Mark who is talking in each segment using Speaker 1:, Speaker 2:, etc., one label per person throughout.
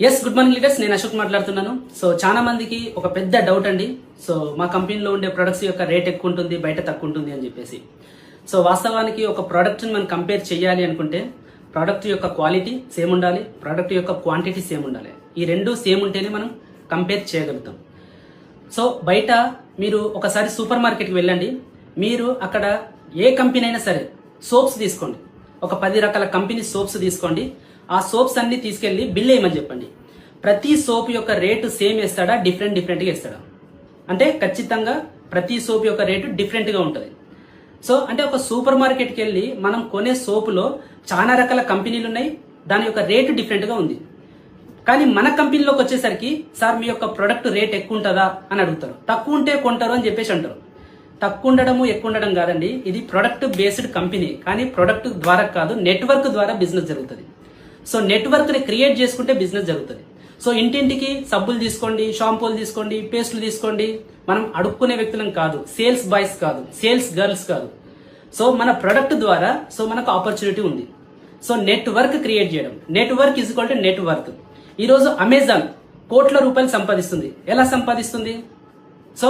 Speaker 1: Yes good morning leaders, నేను అశోక్ మాట్లాడుతున్నాను. So చాలా మందికి ఒక పెద్ద డౌట్ అండి. సో మా కంపెనీలో ఉండే ప్రొడక్ట్స్ యొక్క రేట్ ఎక్కువ ఉంటుంది, బయట తక్కువ ఉంటుంది అని చెప్పేసి. సో వాస్తవానికి ఒక ప్రోడక్ట్ని మనం కంపేర్ చేయాలి అనుకుంటే ప్రోడక్ట్ యొక్క క్వాలిటీ సేమ్ ఉండాలి, ప్రోడక్ట్ యొక్క క్వాంటిటీ సేమ్ ఉండాలి. ఈ రెండు సేమ్ ఉంటేనే మనం కంపేర్ చేయగలుగుతాం. సో బయట మీరు ఒకసారి సూపర్ మార్కెట్కి వెళ్ళండి, మీరు అక్కడ ఏ కంపెనీ అయినా సరే సోప్స్ తీసుకోండి, ఒక 10 రకాల కంపెనీ సోప్స్ తీసుకోండి. ఆ సోప్స్ అన్ని తీసుకెళ్లి బిల్ వేయమని చెప్పండి. ప్రతి సోప్ యొక్క రేటు సేమ్ వేస్తాడా, డిఫరెంట్గా వేస్తాడా? అంటే ఖచ్చితంగా ప్రతి సోప్ యొక్క రేటు డిఫరెంట్గా ఉంటుంది. సో అంటే ఒక సూపర్ మార్కెట్కి వెళ్ళి మనం కొనే సోపులో చాలా రకాల కంపెనీలు ఉన్నాయి, దాని యొక్క రేటు డిఫరెంట్గా ఉంది. కానీ మన కంపెనీలోకి వచ్చేసరికి సార్ మీ యొక్క ప్రొడక్ట్ రేట్ ఎక్కువ ఉంటుందా అని అడుగుతారు. తక్కువ ఉంటే కొంటారు అని చెప్పేసి అంటారు. తక్కువ ఉండడము ఎక్కువ ఉండడం కాదండి, ఇది ప్రొడక్ట్ బేస్డ్ కంపెనీ. కానీ ప్రొడక్ట్ ద్వారా కాదు, నెట్వర్క్ ద్వారా బిజినెస్ జరుగుతుంది. సో నెట్వర్క్ ని క్రియేట్ చేసుకుంటే బిజినెస్ జరుగుతుంది. సో ఇంటింటికి సబ్బులు తీసుకోండి, షాంపూలు తీసుకోండి, పేస్టులు తీసుకోండి. మనం అడుక్కునే వ్యక్తులం కాదు, సేల్స్ బాయ్స్ కాదు, సేల్స్ గర్ల్స్ కాదు. సో మన ప్రొడక్ట్ ద్వారా సో మనకు ఆపర్చునిటీ ఉంది. సో నెట్వర్క్ క్రియేట్ చేయడం, network is equal to network. ఈరోజు అమెజాన్ కోట్ల రూపాయలు సంపాదిస్తుంది. ఎలా సంపాదిస్తుంది? సో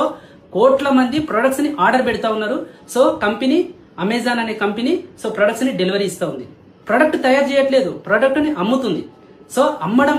Speaker 1: కోట్ల మంది ప్రొడక్ట్స్ ని ఆర్డర్ పెడతా ఉన్నారు. సో కంపెనీ అమెజాన్ అనే కంపెనీ సో ప్రొడక్ట్స్ ని డెలివరీ ఇస్తూ ఉంది. ప్రొడక్ట్ తయారు చేయట్లేదు, ప్రొడక్ట్ ని అమ్ముతుంది. సో అమ్మడం